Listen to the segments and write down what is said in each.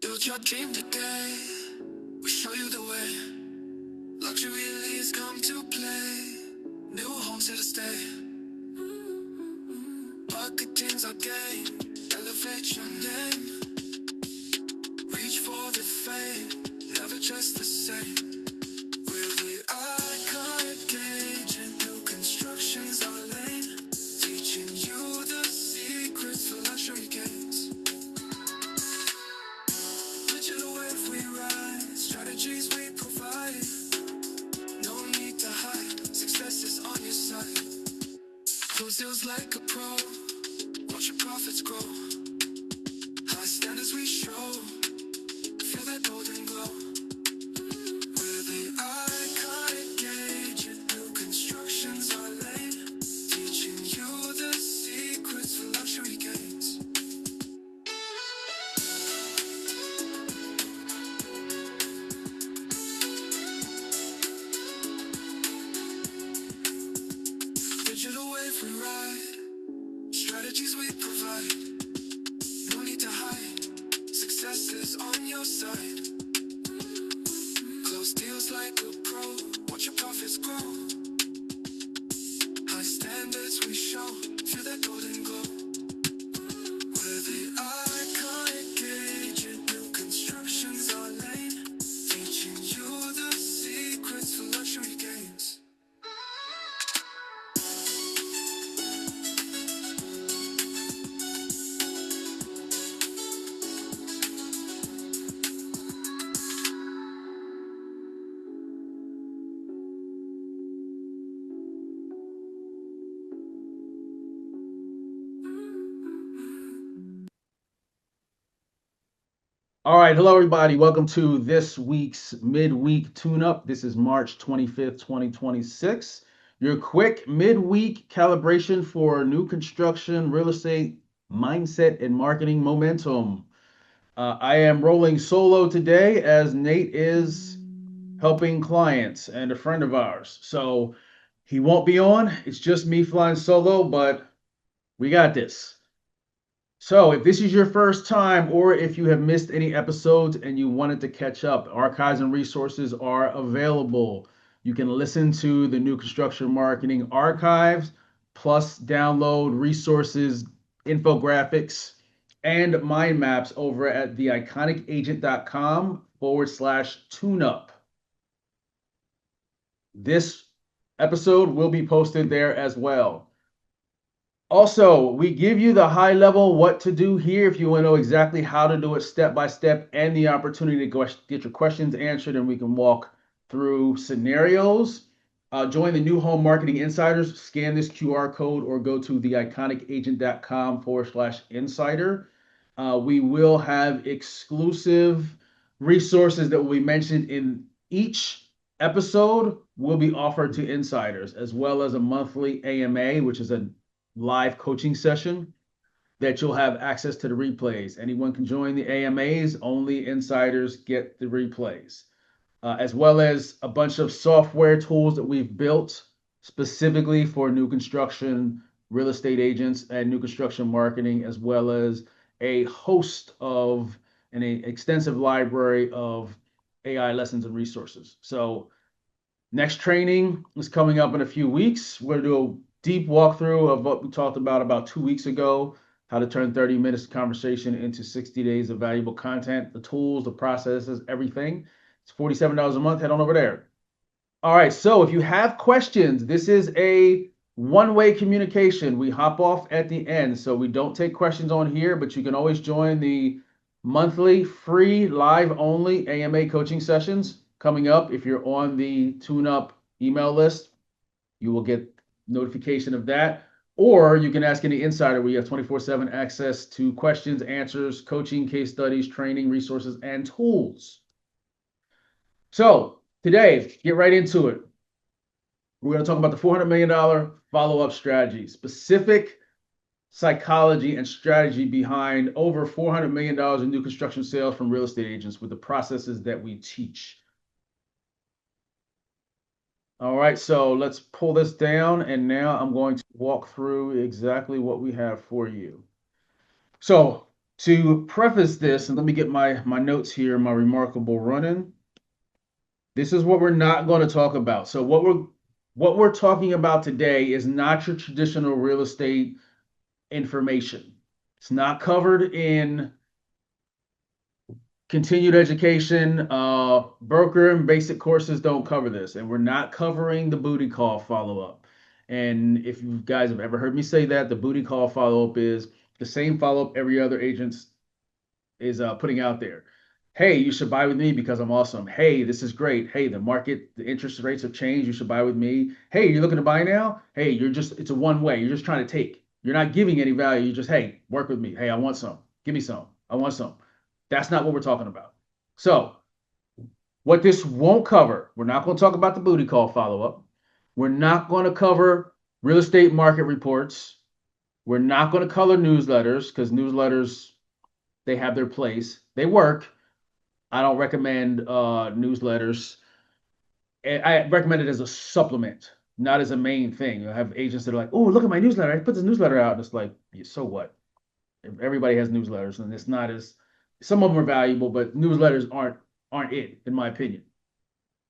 Build your dream today. We show you the way. Luxury leads come to play. New homes here to stay. Marketing's our game. Elevate your name. Reach for the fame. Never just the same. We're the iconic agent. New construction's our lane. Teaching you the secrets for luxury gains. Digital wave we ride. Strategies we provide. No need to hide. Success is on your side. Close deals like a pro. Watch your profits grow. High standards we show. Feel that golden glow. We're the iconic agent. New construction's our lane. Teaching you the secrets for luxury gains. Digital wave we ride. Strategies we provide. No need to hide. Success is on your side. Close deals like a pro. Watch your profits grow. High standards we show. Feel that golden glow. We're the iconic agent. New construction's our lane. Teaching you the secrets for luxury gains. All right, hello everybody. Welcome to this week's Midweek Tune-Up. This is March 25th, 2026. Your quick midweek calibration for new construction, real estate, mindset, and marketing momentum. I am rolling solo today as Nate is helping clients and a friend of ours. So he won't be on. It's just me flying solo, but we got this. So, if this is your first time or if you have missed any episodes and you wanted to catch up, archives and resources are available. You can listen to the New Construction Marketing archives, plus download resources, infographics, and mind maps over at theiconicagent.com/tune-up. This episode will be posted there as well. Also, we give you the high level what to do here if you want to know exactly how to do it step by step and the opportunity to get your questions answered, and we can walk through scenarios. Join the New Home Marketing Insiders. Scan this QR code or go to theiconicagent.com/insider. We will have exclusive resources that will be mentioned in each episode will be offered to insiders, as well as a monthly AMA, which is a live coaching session that you'll have access to the replays. Anyone can join the AMAs, only insiders get the replays, as well as a bunch of software tools that we've built specifically for new construction, real estate agents, and new construction marketing, as well as a host of an extensive library of AI lessons and resources. So next training is coming up in a few weeks. We're going to do a deep walkthrough of what we talked about 2 weeks ago, how to turn 30 minutes of conversation into 60 days of valuable content, the tools, the processes, everything. It's $47 a month. Head on over there. All right. So if you have questions, this is a one-way communication. We hop off at the end. So we don't take questions on here, but you can always join the monthly free live only AMA coaching sessions coming up. If you're on the Tune-Up email list, you will get notification of that. Or you can ask any insider. We have 24/7 access to questions, answers, coaching, case studies, training, resources, and tools. So today, get right into it. We're going to talk about the $400 million follow-up strategy, specific psychology and strategy behind over $400 million in new construction sales from real estate agents with the processes that we teach. All right, so let's pull this down, and now I'm going to walk through exactly what we have for you. So To preface this, and let me get my notes here, my remarkable running. This is what we're not going to talk about. So what we're talking about today is not your traditional real estate information. It's not covered in continued education. Broker and basic courses don't cover this, and we're not covering the booty call follow up. And if you guys have ever heard me say that, the booty call follow up is the same follow up every other agent's is putting out there. Hey, you should buy with me because I'm awesome. Hey, this is great. Hey, the interest rates have changed. You should buy with me. Hey, you're looking to buy now? Hey, it's a one way. You're just trying to take. You're not giving any value. You just, hey, work with me. Hey, I want some. Give me some. I want some. That's not what we're talking about. So, what this won't cover, we're not going to talk about the booty call follow up. We're not going to cover real estate market reports. We're not going to color newsletters because newsletters they have their place. They work. I don't recommend newsletters. I recommend it as a supplement, not as a main thing. I have agents that are like, "Oh, look at my newsletter. I put this newsletter out." And it's like, yeah, so what? Everybody has newsletters, and it's not as some of them are valuable, but newsletters aren't it, in my opinion.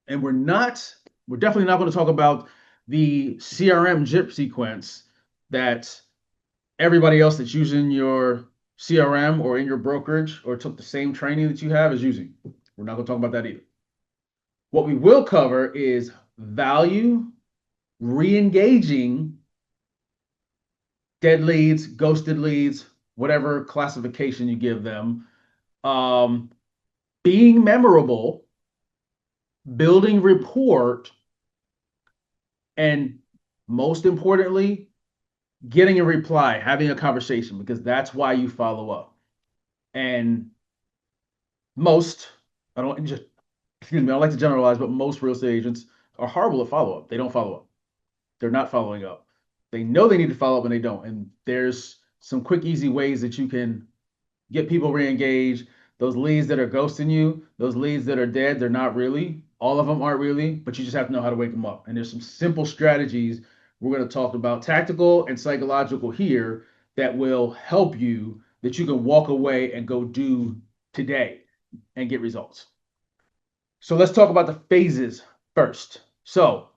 And we're definitely not going to talk about the CRM JIP sequence that everybody else that's using your CRM or in your brokerage or took the same training that you have is using. We're not going to talk about that either. What we will cover is value, re-engaging dead leads, ghosted leads, whatever classification you give them, um, being memorable, building rapport, and most importantly, getting a reply, having a conversation, because that's why you follow up. And most, I don't just, excuse me, I don't like to generalize, but most real estate agents are horrible at follow up. They don't follow up. They're not following up. They know they need to follow up and they don't. And there's some quick, easy ways that you can get people re-engaged. Those leads that are ghosting you, those leads that are dead, they're not really. All of them aren't really, but you just have to know how to wake them up. And there's some simple strategies we're going to talk about, tactical and psychological here, that will help you that you can walk away and go do today and get results. So let's talk about the phases first. So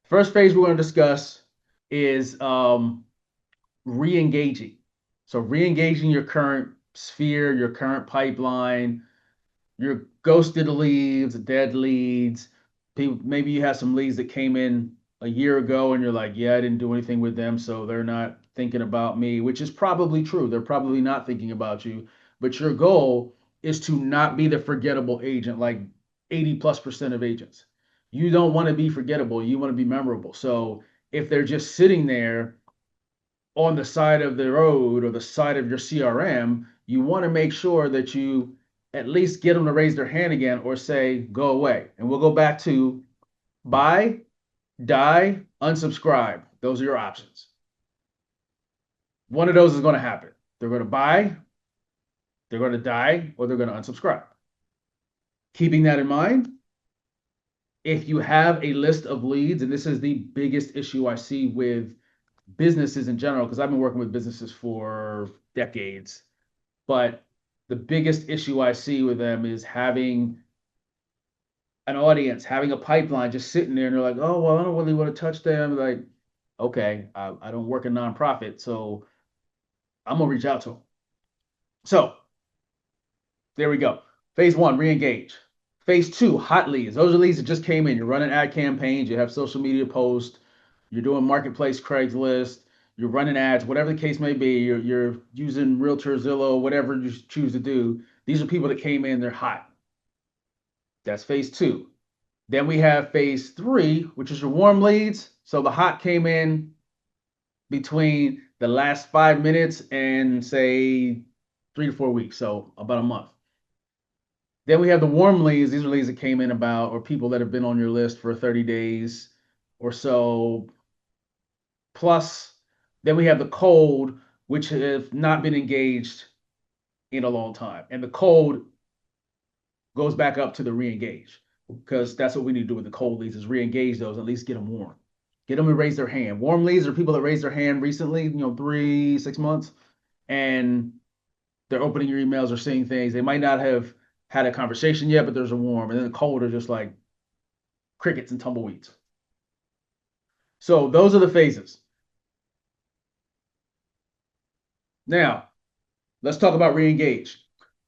first phase we're going to discuss is re-engaging. So re-engaging your current sphere, your current pipeline, your ghosted leads, dead leads. Maybe you have some leads that came in a year ago and you're like, yeah, I didn't do anything with them, so they're not thinking about me, which is probably true. They're probably not thinking about you, but your goal is to not be the forgettable agent like 80+% of agents. You don't want to be forgettable. You want to be memorable. So if they're just sitting there on the side of the road or the side of your CRM, you want to make sure that you at least get them to raise their hand again or say, go away. And we'll go back to buy, die, unsubscribe. Those are your options. One of those is going to happen. They're going to buy, they're going to die, or they're going to unsubscribe. Keeping that in mind, if you have a list of leads, and this is the biggest issue I see with businesses in general, because I've been working with businesses for decades. But the biggest issue I see with them is having an audience, having a pipeline just sitting there and they're like, oh, well, I don't really want to touch them. Like, okay, I don't work in nonprofit, so I'm going to reach out to them. So there we go. Phase one, re-engage. Phase two, hot leads. Those are leads that just came in. You're running ad campaigns, you have social media posts, you're doing marketplace, Craigslist, you're running ads, whatever the case may be. You're using Realtor, Zillow, whatever you choose to do. These are people that came in, they're hot. That's phase two. Then we have phase three, which is your warm leads. So the hot came in between the last 5 minutes and say 3 to 4 weeks, so about a month. Then we have the warm leads. These are leads that came in about, or people that have been on your list for 30 days or so. Plus, then we have the cold, which have not been engaged in a long time. And the cold goes back up to the re-engage, because that's what we need to do with the cold leads is re-engage those, at least get them warm. Get them to raise their hand. Warm leads are people that raised their hand recently, 3, 6 months. And They're opening your emails or seeing things. They might not have had a conversation yet, but there's a warm, and then the cold are just like crickets and tumbleweeds. So those are the phases. Now, let's talk about re-engage.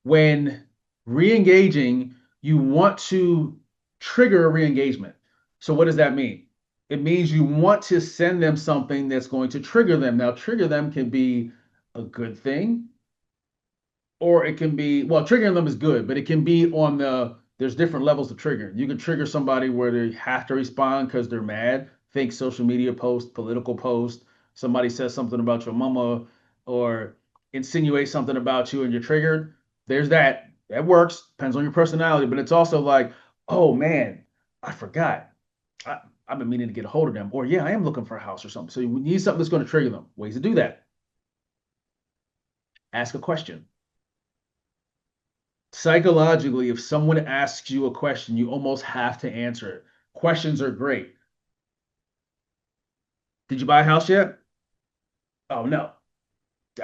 When re-engaging, you want to trigger a re-engagement. So what does that mean? It means you want to send them something that's going to trigger them. Now, trigger them can be a good thing, or it can be, well, triggering them is good, but it can be on there's different levels of trigger. You can trigger somebody where they have to respond because they're mad. Think social media post, political post. Somebody says something about your mama or insinuate something about you and you're triggered. There's that. That works. Depends on your personality, but it's also like, oh man, I forgot. I, I've been meaning to get a hold of them. Or yeah, I am looking for a house or something. So you need something that's going to trigger them. Ways to do that. Ask a question. Psychologically, if someone asks you a question, you almost have to answer it. Questions are great. Did you buy a house yet? Oh no,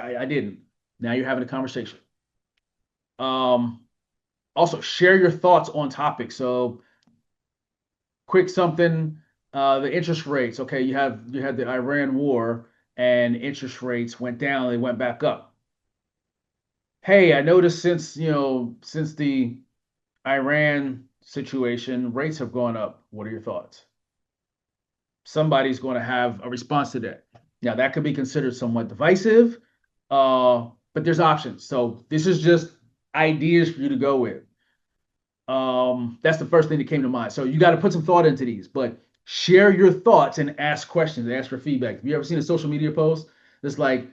I didn't. Now you're having a conversation. Um, Also share your thoughts on topics. So quick something, the interest rates. Okay, you had the Iran war and interest rates went down, they went back up. Hey, I noticed since the Iran situation, rates have gone up. What are your thoughts? Somebody's going to have a response to that. Now, that could be considered somewhat divisive, but there's options. So this is just ideas for you to go with. That's the first thing that came to mind. So you got to put some thought into these, but share your thoughts and ask questions, ask for feedback. Have you ever seen a social media post that's like,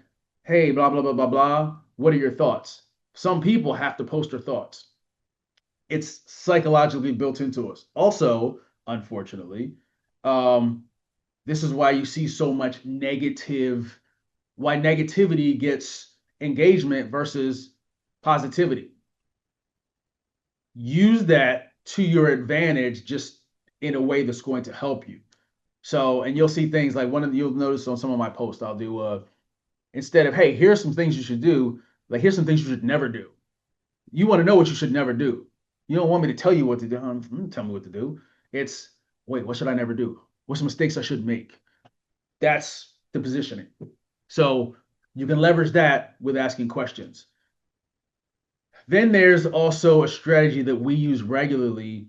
hey, blah, blah, blah, blah, blah. What are your thoughts? Some people have to post their thoughts. It's psychologically built into us. Also, unfortunately, um, this is why you see so much why negativity gets engagement versus positivity. Use that to your advantage just in a way that's going to help you. So, and you'll see things like you'll notice on some of my posts, I'll do instead of, hey, here's some things you should do, like here's some things you should never do. You want to know what you should never do. You don't want me to tell you what to do. Tell me what to do. It's, wait, what should I never do? What's some mistakes I should make? That's the positioning. So you can leverage that with asking questions. Then there's also a strategy that we use regularly.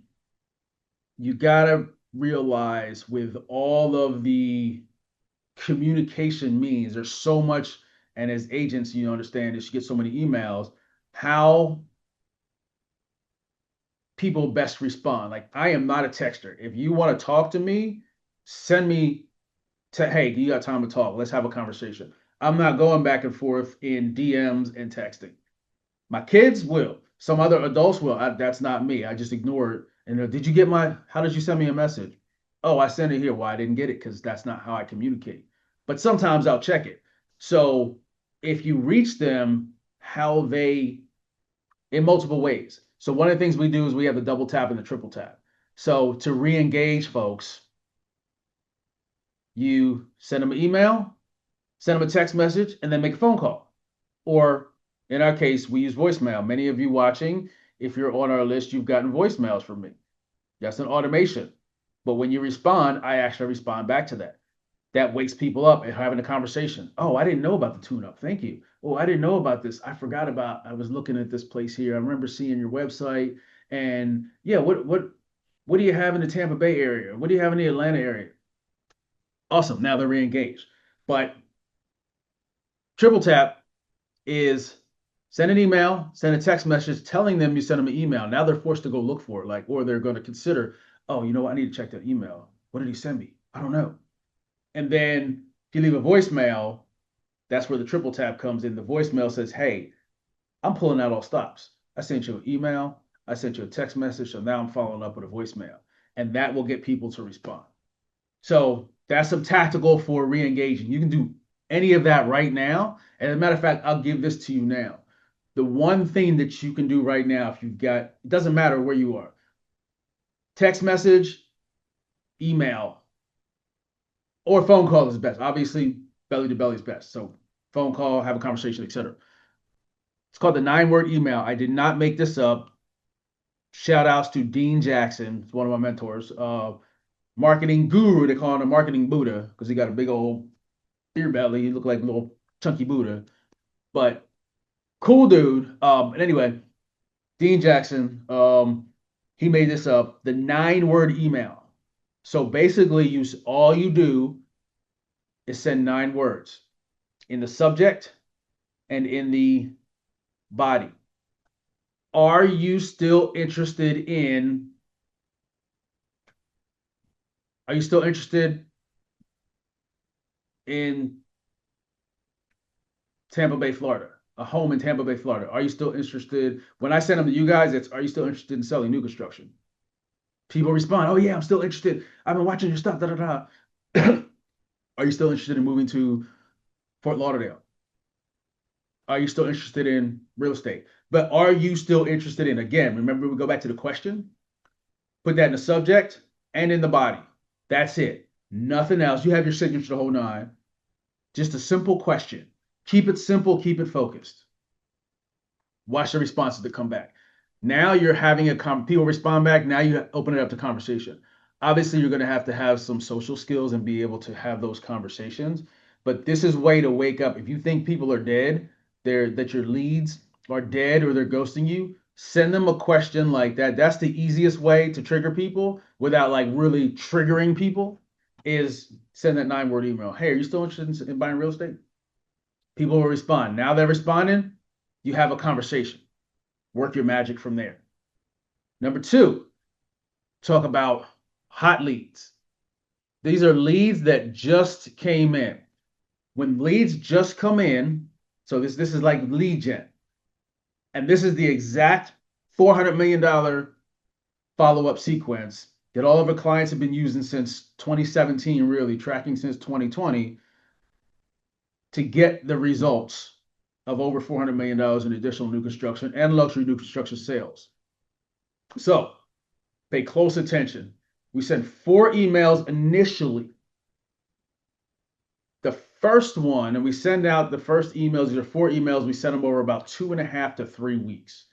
You got to realize with all of the communication means, there's so much, and as agents, you understand this, you get so many emails, how people best respond. Like, I am not a texter. If you want to talk to me, send me hey, you got time to talk? Let's have a conversation. I'm not going back and forth in DMs and texting. My kids will. Some other adults will. That's not me. I just ignore it. And did you get how did you send me a message? Oh, I sent it here. Well, I didn't get it because that's not how I communicate. But sometimes I'll check it. So if you reach them, how they, in multiple ways. So one of the things we do is we have the double tap and the triple tap. So to re-engage folks, you send them an email, send them a text message, and then make a phone call. Or in our case, we use voicemail. Many of you watching, if you're on our list, you've gotten voicemails from me. That's an automation. But when you respond, I actually respond back to that. That wakes people up and having a conversation. Oh, I didn't know about the tune up. Thank you. Oh, I didn't know about this. I forgot I was looking at this place here. I remember seeing your website. And yeah, what do you have in the Tampa Bay area? What do you have in the Atlanta area? Awesome. Now they're re-engaged. But triple tap is send an email, send a text message telling them you sent them an email. Now they're forced to go look for it, like, or they're going to consider, oh, you know what? I need to check that email. What did he send me? I don't know. And then if you leave a voicemail, that's where the triple tap comes in. The voicemail says, hey, I'm pulling out all stops. I sent you an email, I sent you a text message, so now I'm following up with a voicemail. And that will get people to respond. So that's some tactical for re-engaging. You can do any of that right now. And as a matter of fact, I'll give this to you now. The one thing that you can do right now, if you've got, it doesn't matter where you are, text message, email, or phone call is best. Obviously, belly to belly is best. So phone call, have a conversation, etc. It's called the 9 word email. I did not make this up. Shout outs to Dean Jackson, it's one of my mentors. Marketing guru, they call him a marketing Buddha because he got a big old beer belly. He looked like a little chunky Buddha, but cool dude. And anyway, Dean Jackson, he made this up, the 9 word email. So basically, all you do is send 9 words in the subject and in the body. Are you still interested in? Are you still interested in Tampa Bay, Florida? A home in Tampa Bay, Florida. Are you still interested? When I send them to you guys, it's, are you still interested in selling new construction? People respond, oh yeah, I'm still interested. I've been watching your stuff. Da da da. Are you still interested in moving to Fort Lauderdale? Are you still interested in real estate? But are you still interested in, again, remember we go back to the question, put that in the subject and in the body. That's it. Nothing else. You have your signature the whole nine. Just a simple question. Keep it simple, keep it focused. Watch the responses that come back. Now you're having people respond back. Now you open it up to conversation. Obviously, you're going to have some social skills and be able to have those conversations. But this is a way to wake up. If you think people are dead, that your leads are dead or they're ghosting you, send them a question like that. That's the easiest way to trigger people without like really triggering people. Is send that 9 word email. Hey, are you still interested in buying real estate? People will respond. Now they're responding. You have a conversation. Work your magic from there. Number two, talk about hot leads. These are leads that just came in. When leads just come in, so this is like lead gen. And this is the exact $400 million follow-up sequence that all of our clients have been using since 2017, really tracking since 2020 to get the results of over $400 million in additional new construction and luxury new construction sales. So pay close attention. We sent 4 emails initially. The first one, and we send out the first emails, these are 4 emails, we send them over about 2.5 to 3 weeks.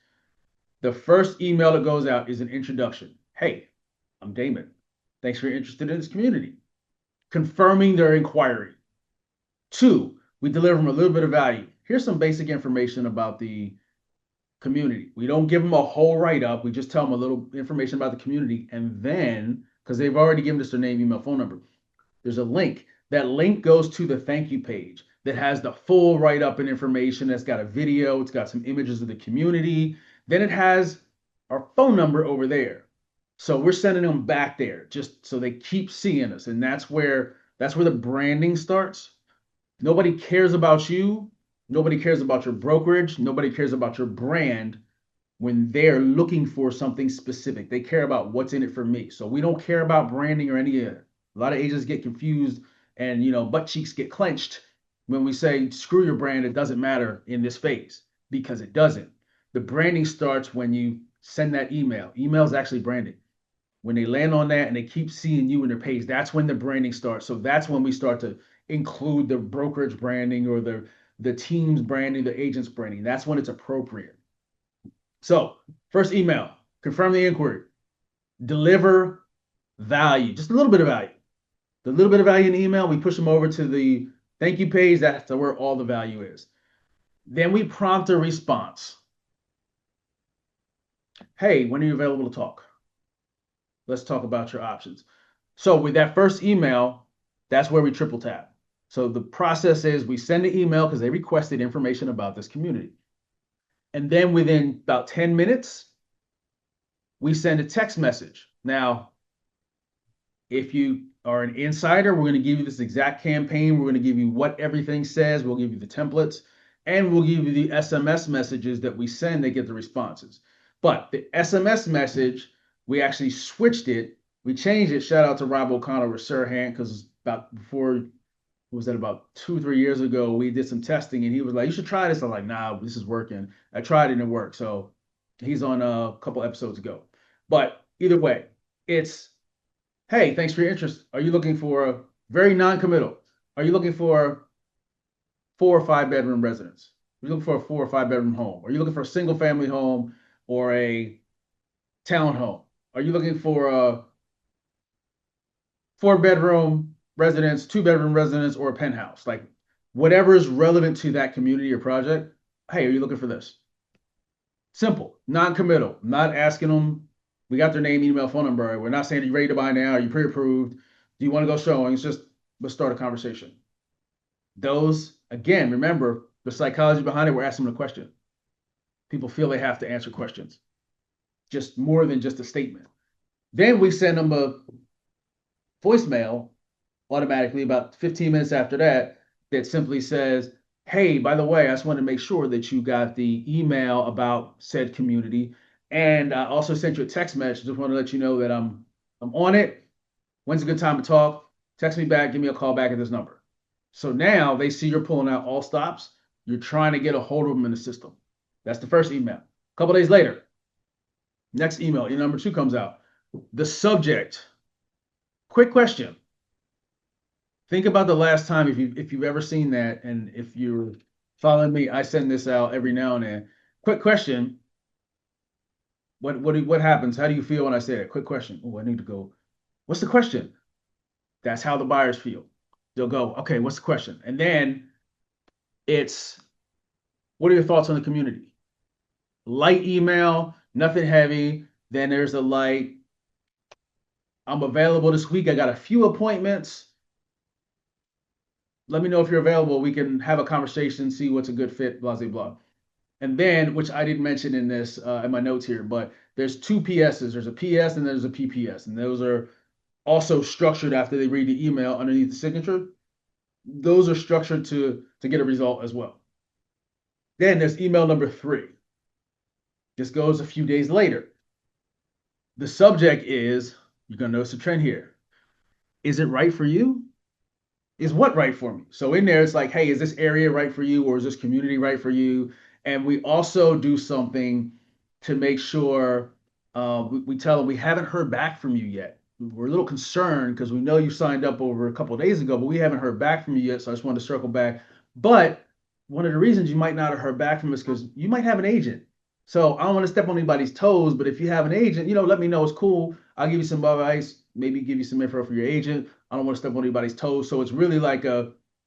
The first email that goes out is an introduction. Hey, I'm Damon. Thanks for your interest in this community. Confirming their inquiry. 2, we deliver them a little bit of value. Here's some basic information about the community. We don't give them a whole write-up. We just tell them a little information about the community. And then, because they've already given us their name, email, phone number, there's a link. That link goes to the thank you page that has the full write-up and information. That's got a video. It's got some images of the community. Then it has our phone number over there. So we're sending them back there just so they keep seeing us. And that's where the branding starts. Nobody cares about you. Nobody cares about your brokerage. Nobody cares about your brand when they're looking for something specific. They care about what's in it for me. So we don't care about branding or any of it. A lot of agents get confused and butt cheeks get clenched when we say screw your brand, it doesn't matter in this phase, because it doesn't. The branding starts when you send that email. Email is actually branding. When they land on that and they keep seeing you in their page, that's when the branding starts. So that's when we start to include the brokerage branding or the team's branding, the agent's branding. That's when it's appropriate. So first email, confirm the inquiry, deliver value, just a little bit of value. The little bit of value in the email, we push them over to the thank you page. That's where all the value is. Then we prompt a response. Hey, when are you available to talk? Let's talk about your options. So with that first email, that's where we triple tap. So the process is we send an email because they requested information about this community. And then within about 10 minutes, we send a text message. Now, if you are an insider, we're going to give you this exact campaign. We're going to give you what everything says. We'll give you the templates, and we'll give you the SMS messages that we send that get the responses. But the SMS message, we actually switched it. We changed it. Shout out to Rob O'Connell with Sirhan, because about 2-3 years ago, we did some testing and he was like, you should try this. I'm like, nah, this is working. I tried it and it worked. So he's on a couple episodes ago. But either way, it's, hey, thanks for your interest. Are you looking for a very non-committal? Are you looking for 4 or 5 bedroom residence? You're looking for a 4 or 5 bedroom home. Are you looking for a single family home or a townhome? Are you looking for a 4 bedroom residence, 2 bedroom residence, or a penthouse? Like whatever is relevant to that community or project. Hey, are you looking for this? Simple, non-committal, not asking them. We got their name, email, phone number. We're not saying, are you ready to buy now? Are you pre-approved? Do you want to go showing? It's just let's start a conversation. Those, again, remember the psychology behind it. We're asking them a question. People feel they have to answer questions, just more than just a statement. Then we send them a voicemail automatically about 15 minutes after that that simply says, hey, by the way, I just wanted to make sure that you got the email about said community. And I also sent you a text message. Just want to let you know that I'm on it. When's a good time to talk? Text me back, give me a call back at this number. So now they see you're pulling out all stops. You're trying to get a hold of them in the system. That's the first email. A couple days later, next email, your number two comes out. The subject, quick question. Think about the last time if you've ever seen that, and if you're following me, I send this out every now and then. Quick question. What happens? How do you feel when I say that? Quick question. Oh, I need to go. What's the question? That's how the buyers feel. They'll go, okay, what's the question? And then it's what are your thoughts on the community? Light email, nothing heavy. Then there's a light. I'm available this week. I got a few appointments. Let me know if you're available. We can have a conversation, see what's a good fit, blah, blah, blah. And then, which I didn't mention in this in my notes here, but there's two PSs. There's a PS and there's a PPS, and those are also structured after they read the email underneath the signature. Those are structured to get a result as well. Then there's email number three. This goes a few days later. The subject is, you're gonna notice a trend here. Is it right for you? Is what right for me? So in there, it's like, hey, is this area right for you, or is this community right for you? And we also do something to make sure we tell them we haven't heard back from you yet. We're a little concerned because we know you signed up over a couple of days ago, but we haven't heard back from you yet. So I just wanted to circle back. But one of the reasons you might not have heard back from us because you might have an agent. So I don't want to step on anybody's toes, but if you have an agent, let me know. It's cool. I'll give you some advice, maybe give you some info for your agent. I don't want to step on anybody's toes. So it's really like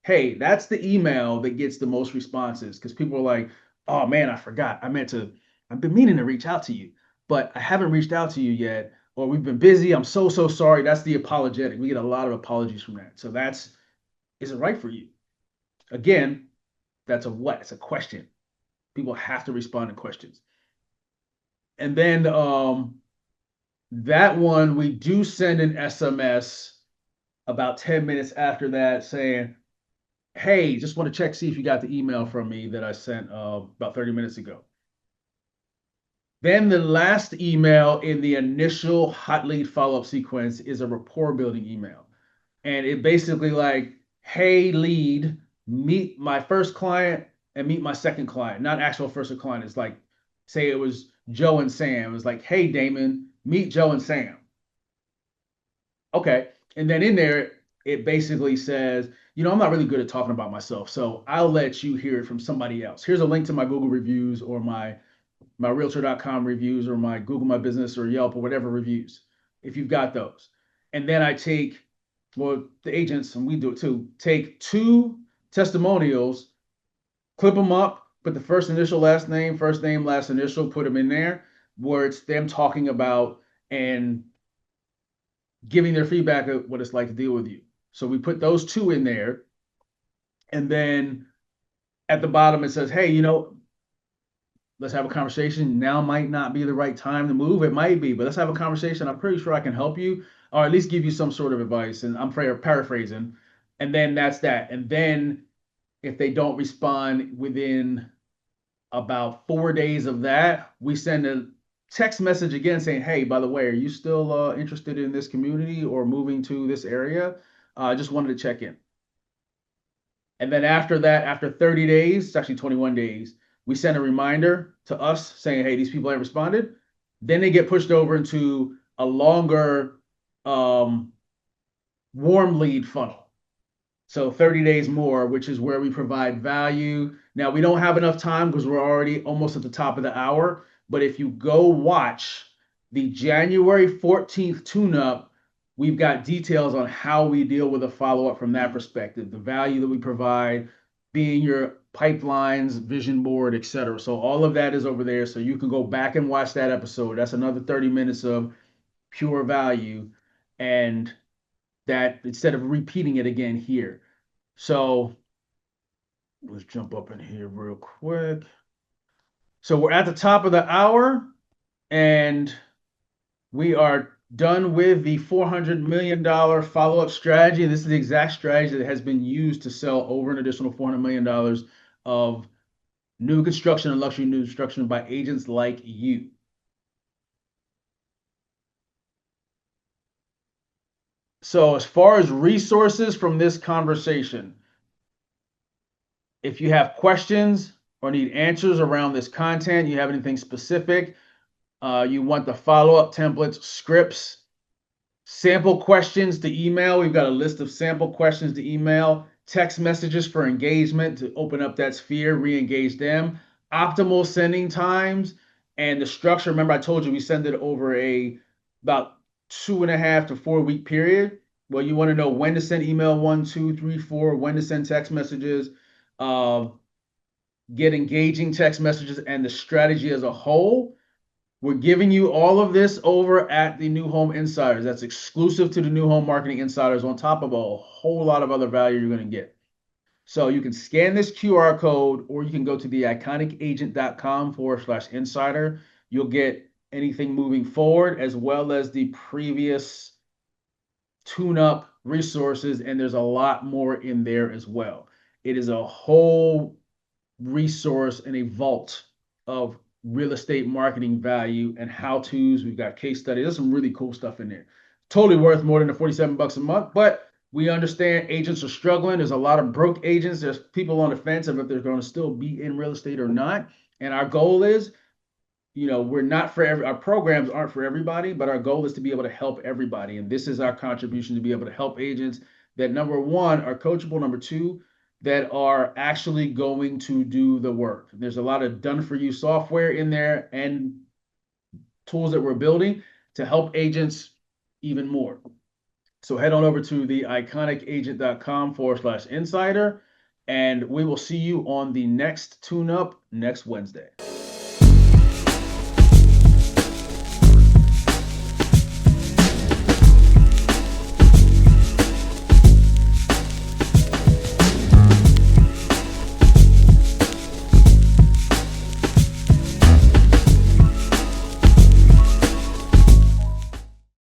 hey, that's the email that gets the most responses because people are like, oh man, I forgot. I've been meaning to reach out to you, but I haven't reached out to you yet, or we've been busy. I'm so, so sorry. That's the apologetic. We get a lot of apologies from that. So is it right for you? Again, that's a what? It's a question. People have to respond to questions. And then that one, we do send an SMS about 10 minutes after that saying, hey, just want to check, see if you got the email from me that I sent about 30 minutes ago. Then the last email in the initial hot lead follow-up sequence is a rapport building email. And it basically like, hey, lead, meet my first client and meet my second client. Not actual first client. It's like, say it was Joe and Sam. It was like, hey, Damon, meet Joe and Sam. Okay. And then in there, it basically says, I'm not really good at talking about myself, so I'll let you hear it from somebody else. Here's a link to my Google reviews or my realtor.com reviews or my Google My Business or Yelp or whatever reviews, if you've got those. And then I take, well, the agents, and we do it too, take two testimonials, clip them up, put the first initial, last name, last initial, put them in there where it's them talking about and giving their feedback of what it's like to deal with you. So we put those two in there. And then at the bottom, it says, hey, let's have a conversation. Now might not be the right time to move. It might be, but let's have a conversation. I'm pretty sure I can help you or at least give you some sort of advice. And I'm paraphrasing. And then that's that. And then if they don't respond within about 4 days of that, we send a text message again saying, hey, by the way, are you still interested in this community or moving to this area? I just wanted to check in. And then after that, after 30 days, it's actually 21 days, we send a reminder to us saying, hey, these people haven't responded. Then they get pushed over into a longer warm lead funnel. So 30 days more, which is where we provide value. Now, we don't have enough time because we're already almost at the top of the hour. But if you go watch the January 14th tune-up, we've got details on how we deal with a follow-up from that perspective, the value that we provide, being your pipelines, vision board, etc. So all of that is over there. So you can go back and watch that episode. That's another 30 minutes of pure value. And that instead of repeating it again here. So let's jump up in here real quick. So we're at the top of the hour and we are done with the $400 million follow-up strategy. This is the exact strategy that has been used to sell over an additional $400 million of new construction and luxury new construction by agents like you. So as far as resources from this conversation, if you have questions or need answers around this content, you have anything specific, you want the follow-up templates, scripts, sample questions to email. We've got a list of sample questions to email, text messages for engagement to open up that sphere, re-engage them, optimal sending times, and the structure. Remember, I told you we send it over a about 2.5 to 4 week period. Well, you want to know when to send email one, two, three, four, when to send text messages, uh, get engaging text messages, and the strategy as a whole. We're giving you all of this over at the New Home Insiders. That's exclusive to the New Home Marketing Insiders on top of a whole lot of other value you're going to get. So you can scan this QR code or you can go to the iconicagent.com/insider. You'll get anything moving forward as well as the previous tune-up resources, and there's a lot more in there as well. It is a whole resource and a vault of real estate marketing value and how-tos. We've got case studies. There's some really cool stuff in there. Totally worth more than the 47 bucks a month, but we understand agents are struggling. There's a lot of broke agents. There's people on the fence of if they're going to still be in real estate or not. And our goal is, we're not for our programs aren't for everybody, but our goal is to be able to help everybody. And this is our contribution to be able to help agents that, number one, are coachable, number two, that are actually going to do the work. There's a lot of done for you software in there and tools that we're building to help agents even more. So head on over to the iconicagent.com/insider, and we will see you on the next tune up next Wednesday.